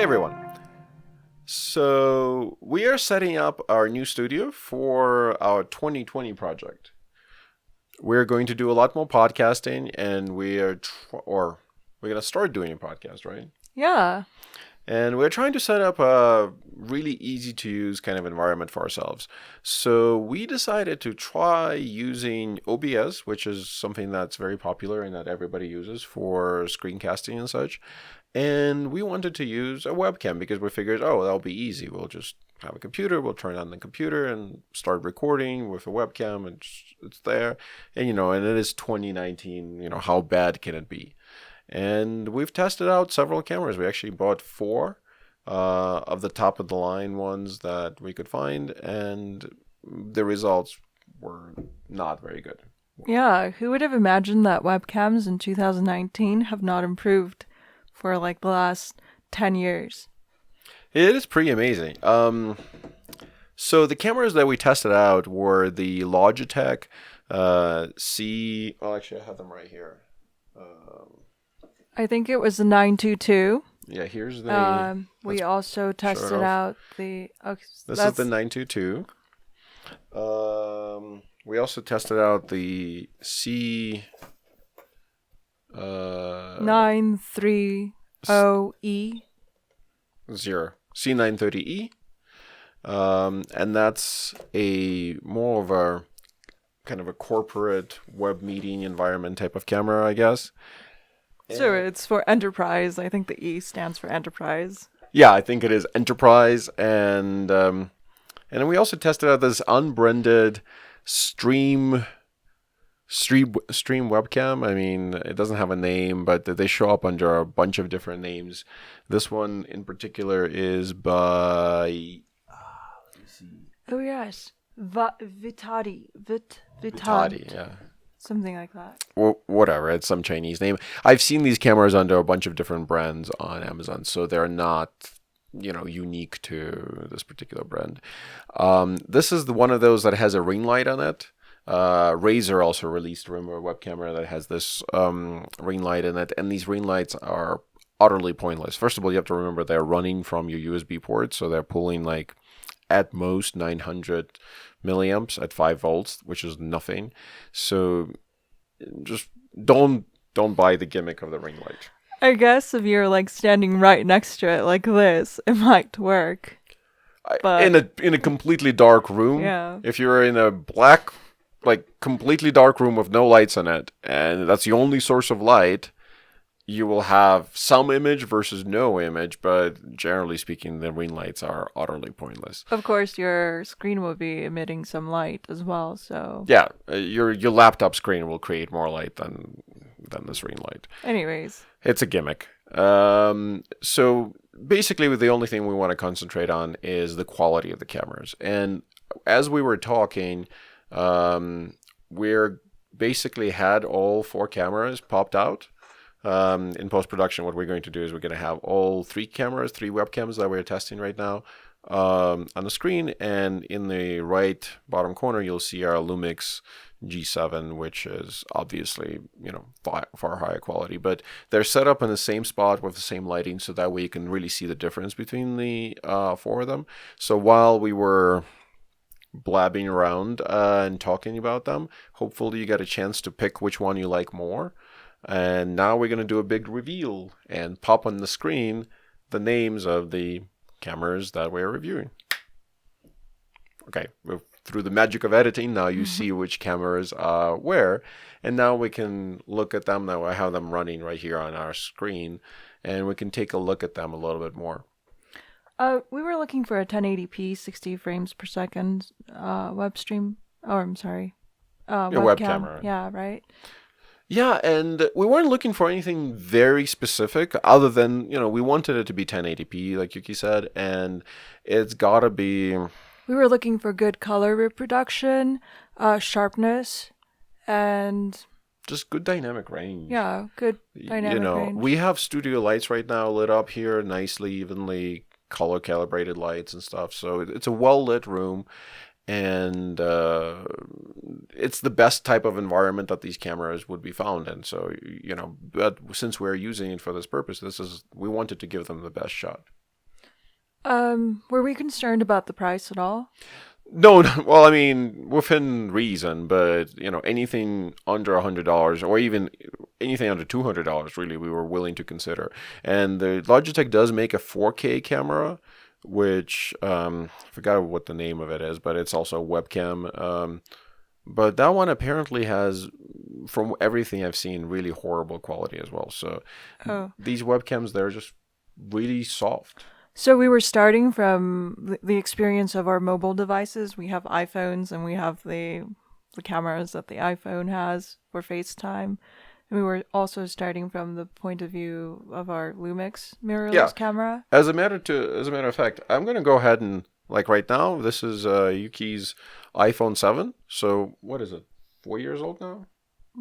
Hey everyone. So we are setting up our new studio for our 2020 project. We're going to do a lot more podcasting, and we're going to start doing a podcast, right? Yeah. And we're trying to set up a really easy to use kind of environment for ourselves. So we decided to try using OBS, which is something that's very popular and that everybody uses for screencasting and such. And we wanted to use a webcam because we figured, that'll be easy. We'll just have a computer, we'll turn on the computer and start recording with a webcam, and it's there. And, and it is 2019, how bad can it be? And we've tested out several cameras. We actually bought 4 of the top of the line ones that we could find, and the results were not very good. Yeah. Who would have imagined that webcams in 2019 have not improved for like the last 10 years? It is pretty amazing. So the cameras that we tested out were the Logitech actually I have them right here. I think it was the 922. Yeah, here's the... we also tested out the... This is the 922. We also tested out the C930e. C930e. And that's a more of a kind of a corporate web meeting environment type of camera, I guess. So it's for enterprise. I think the E stands for enterprise. Yeah, I think it is enterprise. And then we also tested out this unbranded stream webcam. I mean, it doesn't have a name, but they show up under a bunch of different names. This one in particular is by... let me see. Oh, yes. Vitade. Vitade, yeah. Something like that. Well, whatever, it's some Chinese name. I've seen these cameras under a bunch of different brands on Amazon, so they're not, unique to this particular brand. This is one of those that has a ring light on it. Razer also released a web camera that has this ring light in it, and these ring lights are utterly pointless. First of all, you have to remember they're running from your USB port, so they're pulling like at most 900 milliamps at 5 volts, which is nothing. So just don't buy the gimmick of the ring light. I guess if you're like standing right next to it like this, it might work. But in a completely dark room, yeah. If you're in a black, like completely dark room with no lights in it, and that's the only source of light, you will have some image versus no image, but generally speaking, the ring lights are utterly pointless. Of course, your screen will be emitting some light as well, so... Yeah, your laptop screen will create more light than this ring light. Anyways. It's a gimmick. So basically, the only thing we want to concentrate on is the quality of the cameras. And as we were talking, we're basically had all 4 cameras popped out. In post-production, what we're going to do is we're going to have all 3 webcams that we're testing right now on the screen, and in the right bottom corner you'll see our Lumix G7, which is obviously far higher quality, but they're set up in the same spot with the same lighting, so that way you can really see the difference between the 4 of them. So while we were blabbing around and talking about them, hopefully you get a chance to pick which one you like more. And now we're going to do a big reveal and pop on the screen the names of the cameras that we're reviewing. Okay, through the magic of editing, now you see which cameras are where. And now we can look at them. Now I have them running right here on our screen, and we can take a look at them a little bit more. We were looking for a 1080p 60 frames per second web camera. Yeah, right? Yeah, and we weren't looking for anything very specific other than, we wanted it to be 1080p, like Yuki said, and it's got to be... We were looking for good color reproduction, sharpness, and... just good dynamic range. Yeah, good dynamic range. We have studio lights right now lit up here, nicely, evenly color-calibrated lights and stuff, so it's a well-lit room. And it's the best type of environment that these cameras would be found in. So, but since we're using it for this purpose, we wanted to give them the best shot. Were we concerned about the price at all? No, well, I mean, within reason, but anything under $100 or even anything under $200, really, we were willing to consider. And the Logitech does make a 4K camera, which I forgot what the name of it is, but it's also a webcam. But that one apparently has, from everything I've seen, really horrible quality as well. So these webcams, they're just really soft. So we were starting from the experience of our mobile devices. We have iPhones and we have the cameras that the iPhone has for FaceTime. And we were also starting from the point of view of our Lumix mirrorless camera. As a matter of fact, I'm gonna go ahead and right now, this is Yuki's iPhone 7. So what is it? 4 years old now?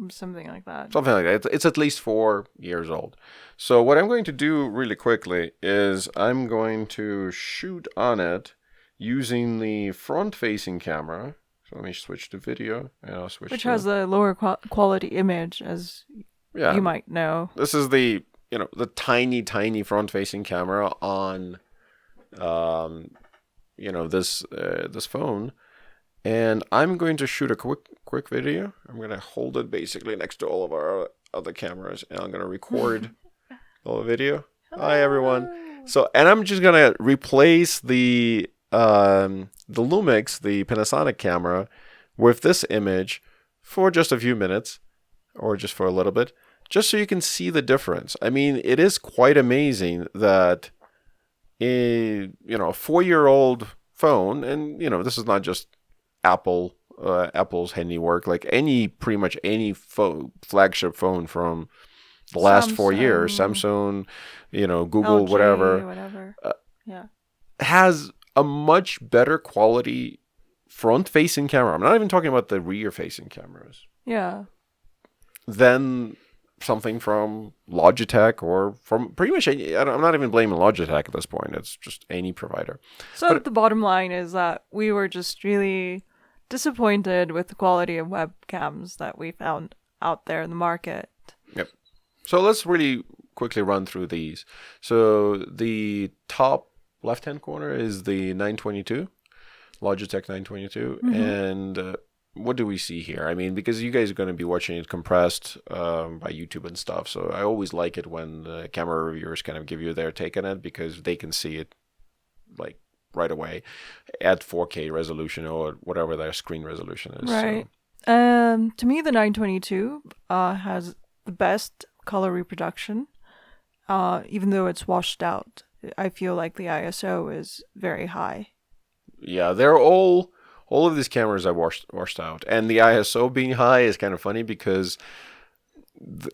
Something like that. Something like that. It's at least 4 years old. So what I'm going to do really quickly is I'm going to shoot on it using the front-facing camera. So let me switch to video, and I'll switch. Which has a lower quality image, as you might know. This is the the tiny front-facing camera on this phone. And I'm going to shoot a quick video. I'm going to hold it basically next to all of our other cameras, and I'm going to record the video. Hi everyone. So, and I'm just going to replace the Lumix, the Panasonic camera, with this image for just a few minutes, or just for a little bit, just so you can see the difference. I mean, it is quite amazing that a 4-year-old phone, and this is not just Apple's handiwork, like pretty much any flagship phone from the last 4 years, Samsung, Google, LG, whatever. Has a much better quality front-facing camera. I'm not even talking about the rear-facing cameras. Yeah. Than something from Logitech or from pretty much any. I'm not even blaming Logitech at this point. It's just any provider. So the bottom line is that we were just really disappointed with the quality of webcams that we found out there in the market. Yep. So let's really quickly run through these. So the top left-hand corner is the 922, Logitech 922. Mm-hmm. And what do we see here? I mean, because you guys are going to be watching it compressed by YouTube and stuff. So I always like it when the camera reviewers kind of give you their take on it, because they can see it right away at 4K resolution or whatever their screen resolution is. Right. So. To me, the 922 has the best color reproduction, even though it's washed out. I feel like the ISO is very high. Yeah, they're all of these cameras are washed out, and the ISO being high is kind of funny because,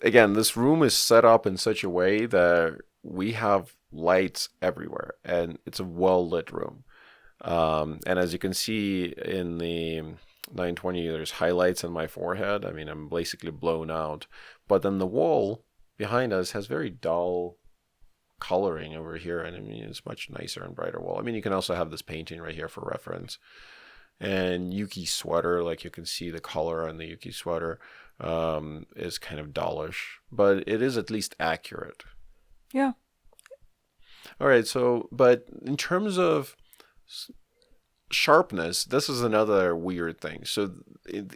again, this room is set up in such a way that we have lights everywhere, and it's a well-lit room. And as you can see in the 920, there's highlights on my forehead. I mean, I'm basically blown out. But then the wall behind us has very dull coloring over here, and I mean, it's much nicer and brighter wall. I mean, you can also have this painting right here for reference. And Yuki's sweater, like you can see the color on the Yuki sweater, is kind of dullish, but it is at least accurate. Yeah. All right, so, but in terms of sharpness, this is another weird thing. So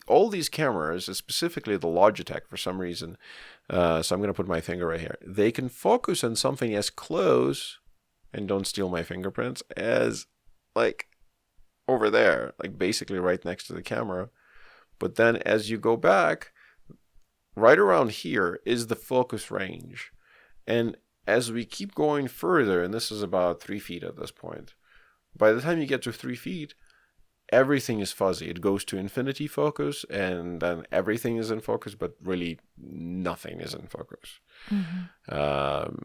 all these cameras, specifically the Logitech for some reason, so I'm going to put my finger right here, they can focus on something as close, and don't steal my fingerprints, as over there, basically right next to the camera. But then as you go back, right around here is the focus range. And as we keep going further, and this is about 3 feet at this point, by the time you get to 3 feet, everything is fuzzy. It goes to infinity focus, and then everything is in focus, but really nothing is in focus. Mm-hmm.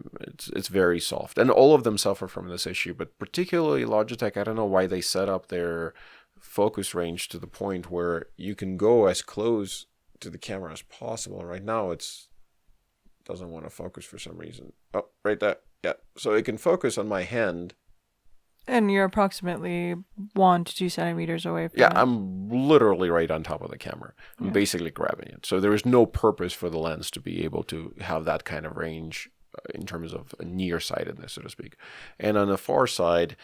It's very soft, and all of them suffer from this issue, but particularly Logitech. I don't know why they set up their focus range to the point where you can go as close to the camera as possible. Right now, it's doesn't want to focus for some reason. Oh, right there. Yeah, so it can focus on my hand. And you're approximately 1 to 2 centimeters away from it. Yeah, I'm literally right on top of the camera. I'm basically grabbing it. So there is no purpose for the lens to be able to have that kind of range in terms of nearsightedness, so to speak. And on the far side,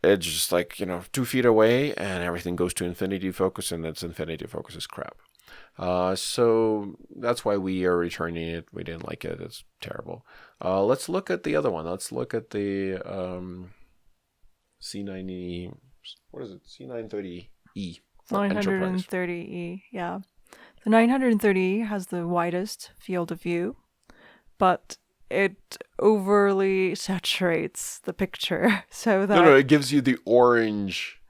it's just like, 2 feet away and everything goes to infinity focus, and its infinity focus is crap. So that's why we are returning it. We didn't like it. It's terrible. Let's look at the other one. Let's look at the C90. What is it? C930e. 930e, yeah. The 930e has the widest field of view, but it overly saturates the picture so that No, it gives you the orange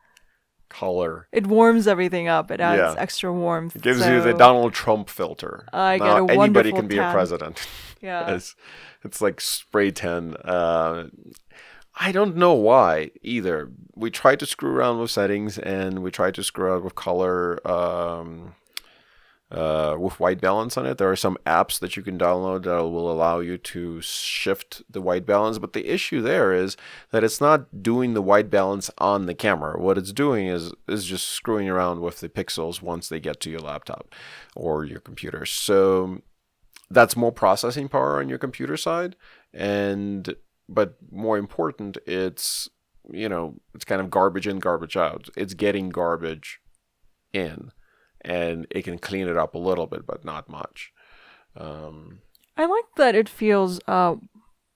color. it warms everything up. It adds extra warmth. It gives you the Donald Trump filter. I now get a wonderful anybody can be a tan. president. Yeah. It's like spray tan. I don't know why either. We tried to screw around with settings, and we tried to screw around with color, with white balance on it. There are some apps that you can download that will allow you to shift the white balance, but the issue there is that it's not doing the white balance on the camera. What it's doing is just screwing around with the pixels once they get to your laptop or your computer. So that's more processing power on your computer side, but more important, it's kind of garbage in, garbage out. It's getting garbage in, and it can clean it up a little bit, but not much. I like that it feels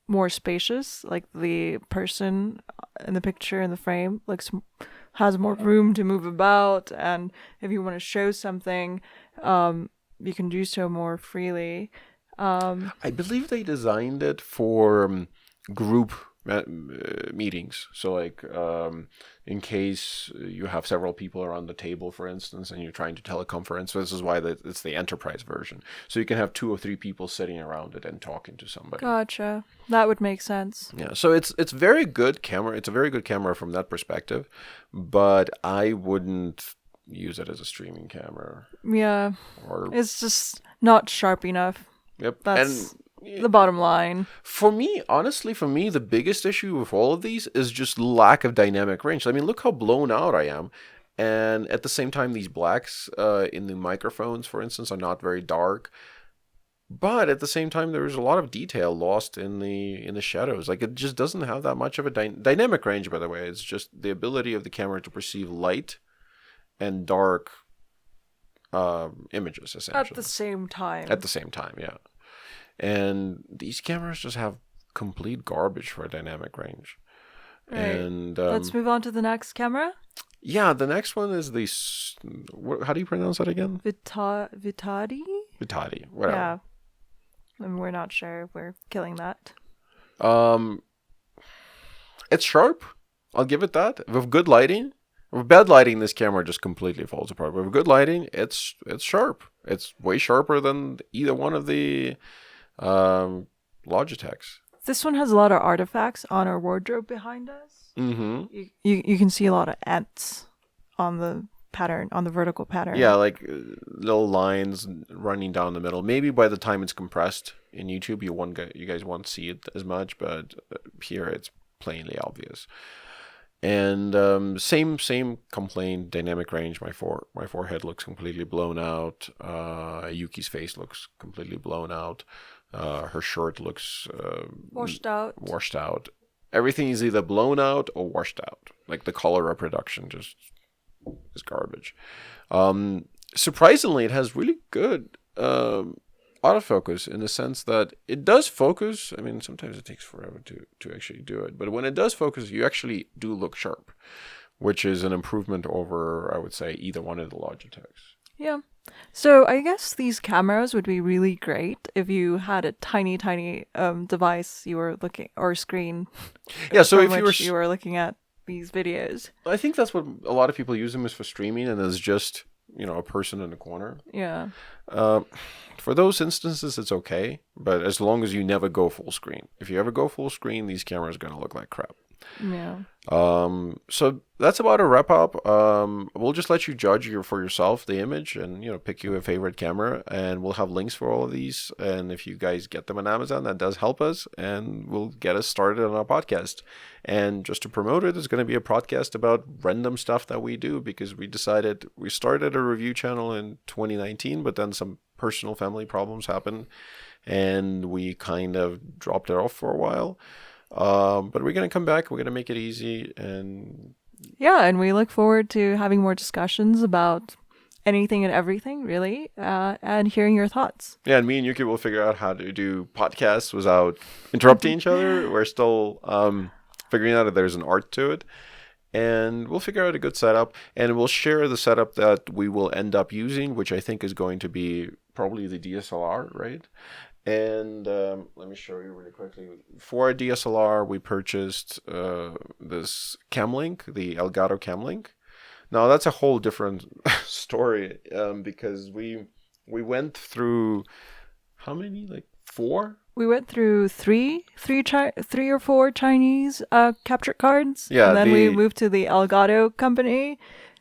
more spacious. Like the person in the picture in the frame has more room to move about, and if you want to show something, you can do so more freely. I believe they designed it for group meetings. So like in case you have several people around the table, for instance, and you're trying to teleconference, so this is why it's the enterprise version. So you can have 2 or 3 people sitting around it and talking to somebody. Gotcha. That would make sense. Yeah, so it's very good camera. It's a very good camera from that perspective, but I wouldn't use it as a streaming camera. Yeah. It's just not sharp enough. Yep. That's the bottom line. For me, the biggest issue with all of these is just lack of dynamic range. I mean, look how blown out I am. And at the same time, these blacks in the microphones, for instance, are not very dark. But at the same time, there's a lot of detail lost in the shadows. Like, it just doesn't have that much of a dynamic range, by the way. It's just the ability of the camera to perceive light and dark images, essentially. At the same time. At the same time, yeah. And these cameras just have complete garbage for a dynamic range. Right. And let's move on to the next camera. Yeah, the next one is the how do you pronounce that again? Vitade. Vitade, whatever. Yeah, and we're not sure if we're killing that. It's sharp. I'll give it that. With good lighting. With bad lighting, this camera just completely falls apart. With good lighting, it's sharp. It's way sharper than either one of the Logitechs. This one has a lot of artifacts on our wardrobe behind us. Mm-hmm. You can see a lot of ants on the pattern, on the vertical pattern. Yeah, like little lines running down the middle. Maybe by the time it's compressed in YouTube, you guys won't see it as much, but here it's plainly obvious. And same complaint, dynamic range. My forehead looks completely blown out. Yuki's face looks completely blown out. Her shirt looks washed out. Washed out. Everything is either blown out or washed out. Like the color reproduction just is garbage. Surprisingly, it has really good autofocus in the sense that it does focus. I mean, sometimes it takes forever to actually do it, but when it does focus, you actually do look sharp, which is an improvement over, I would say, either one of the Logitechs. Yeah. So I guess these cameras would be really great if you had a tiny device you were looking, or screen. Yeah. So if you were looking at these videos, I think that's what a lot of people use them is for streaming, and as just a person in the corner. Yeah. For those instances, it's okay, but as long as you never go full screen. If you ever go full screen, these cameras are going to look like crap. Yeah. So that's about a wrap up. We'll just let you judge for yourself the image and, pick you a favorite camera, and we'll have links for all of these. And if you guys get them on Amazon, that does help us and will get us started on our podcast. And just to promote it, there's going to be a podcast about random stuff that we do, because we started a review channel in 2019, but then some personal family problems happened and we kind of dropped it off for a while. But we're going to come back. We're going to make it easy. And Yeah, and we look forward to having more discussions about anything and everything, really, and hearing your thoughts. yeah, and me and Yuki will figure out how to do podcasts without interrupting each other. We're still figuring out if there's an art to it. And we'll figure out a good setup. And we'll share the setup that we will end up using, which I think is going to be probably the DSLR, right? And let me show you really quickly. For a DSLR, we purchased this Camlink, the Elgato Camlink. Now that's a whole different story because we went through how many? Like 4? We went through three or four Chinese capture cards. Yeah, and then we moved to the Elgato company,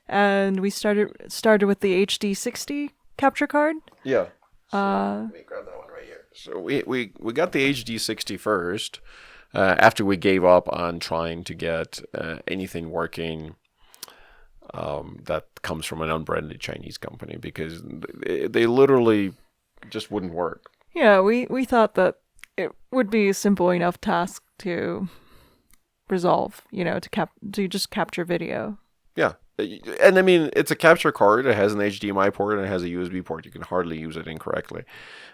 and we started with the HD60 capture card. Yeah. Let me grab that one right here. So we got the HD60 first after we gave up on trying to get anything working that comes from an unbranded Chinese company because they literally just wouldn't work. Yeah, we thought that it would be a simple enough task to resolve, to just capture video. Yeah. And I mean, it's a capture card. It has an HDMI port and it has a USB port. You can hardly use it incorrectly.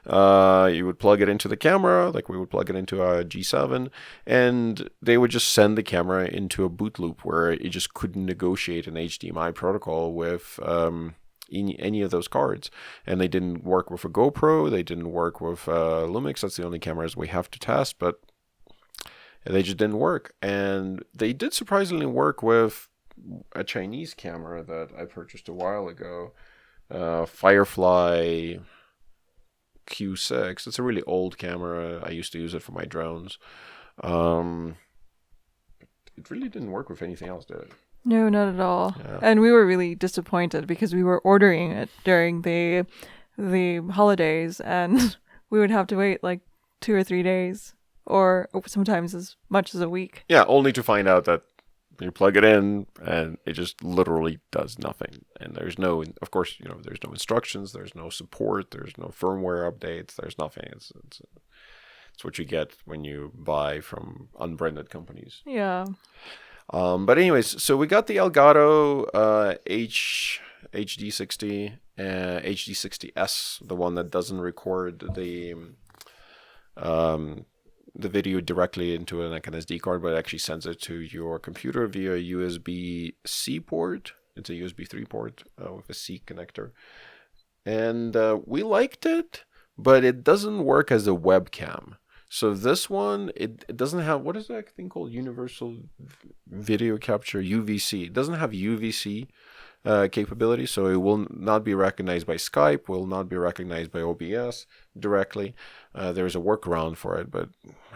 You would plug it into the camera, like we would plug it into a G7, and they would just send the camera into a boot loop where it just couldn't negotiate an HDMI protocol with any of those cards. And they didn't work with a GoPro. They didn't work with Lumix. That's the only cameras we have to test, but they just didn't work. And they did surprisingly work with a Chinese camera that I purchased a while ago, Firefly Q6. It's a really old camera. I used to use it for my drones. It really didn't work with anything else, did it? No, not at all. Yeah. And we were really disappointed because we were ordering it during the holidays, and we would have to wait like 2 or 3 days, or sometimes as much as a week. Yeah, only to find out that you plug it in and it just literally does nothing. And there's no, of course, there's no instructions, there's no support, there's no firmware updates, there's nothing. It's what you get when you buy from unbranded companies. Yeah. But anyways, so we got the Elgato HD60, HD60S, the one that doesn't record the video directly into like an SD card, but it actually sends it to your computer via USB-C port. It's a USB 3 port with a C connector. And we liked it, but it doesn't work as a webcam. So this one, it doesn't have, what is that thing called? Universal Video Capture, UVC. It doesn't have UVC capability, so it will not be recognized by Skype, will not be recognized by OBS directly. There's a workaround for it, but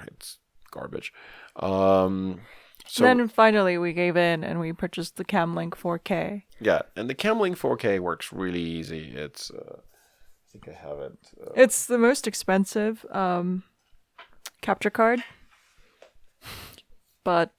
it's garbage. So then finally we gave in and we purchased the Camlink 4K. Yeah, and the Camlink 4K works really easy. It's, I think I have it. It's the most expensive capture card, but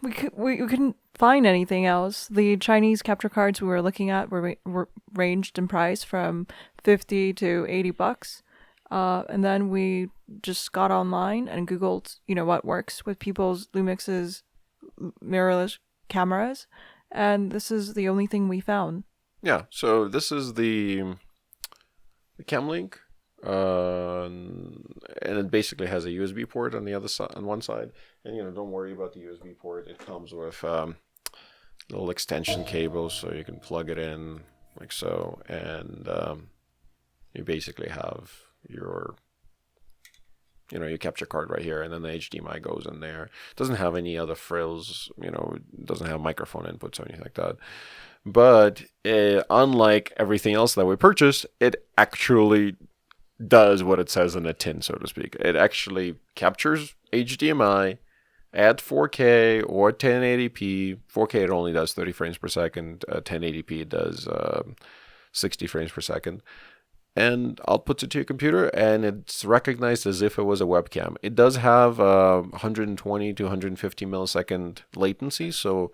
we couldn't find anything else. The Chinese capture cards we were looking at were ranged in price from $50 to $80. And then we just got online and Googled, what works with people's Lumix's mirrorless cameras, and this is the only thing we found. Yeah, so this is the Camlink, and it basically has a USB port on the other side, on one side, and don't worry about the USB port. It comes with little extension cables, so you can plug it in like so, and you basically have your your capture card right here, and then the HDMI goes in there. It doesn't have any other frills, it doesn't have microphone inputs or anything like that. But unlike everything else that we purchased, it actually does what it says in the tin, so to speak. It actually captures HDMI at 4K or 1080p. 4K it only does 30 frames per second. 1080p it does 60 frames per second. And outputs it to your computer, and it's recognized as if it was a webcam. It does have 120 to 150 millisecond latency, so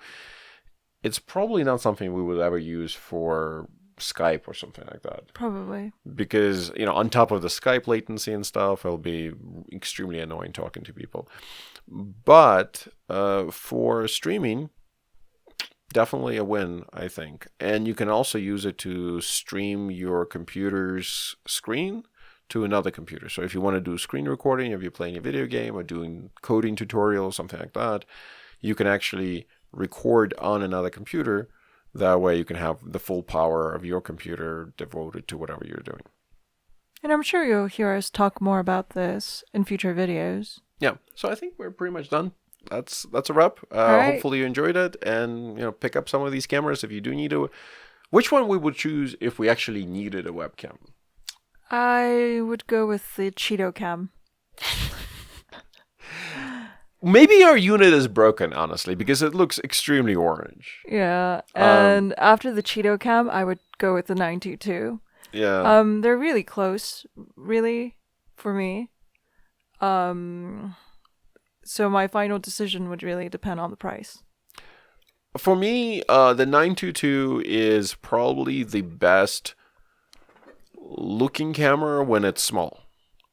it's probably not something we would ever use for Skype or something like that. Probably. Because, on top of the Skype latency and stuff, it'll be extremely annoying talking to people. But for streaming, definitely a win, I think. And you can also use it to stream your computer's screen to another computer. So if you want to do screen recording, if you're playing a video game or doing coding tutorials, something like that, you can actually record on another computer. That way you can have the full power of your computer devoted to whatever you're doing. And I'm sure you'll hear us talk more about this in future videos. Yeah, so I think we're pretty much done. That's a wrap. Right. Hopefully you enjoyed it, and pick up some of these cameras if you do need a. Which one we would choose if we actually needed a webcam? I would go with the Cheeto Cam. Maybe our unit is broken, honestly, because it looks extremely orange. Yeah, and after the Cheeto Cam, I would go with the 922. Yeah. They're really close, really, for me. So my final decision would really depend on the price. For me, the 922 is probably the best looking camera when it's small.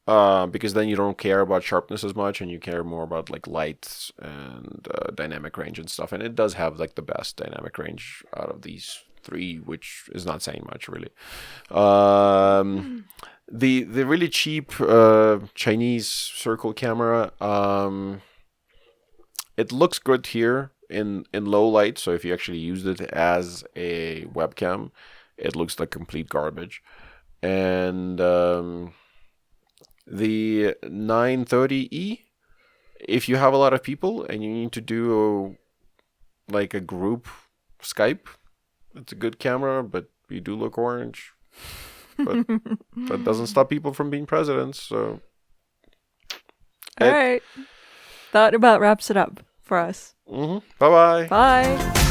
Because then you don't care about sharpness as much, and you care more about like lights and dynamic range and stuff. And it does have like the best dynamic range out of these three, which is not saying much really. The really cheap Chinese circle camera, it looks good here in low light. So if you actually used it as a webcam, it looks like complete garbage. And the 930e, if you have a lot of people and you need to do a group Skype, it's a good camera, but you do look orange. But that doesn't stop people from being presidents, so. All right. That about wraps it up for us. Bye-bye. Bye.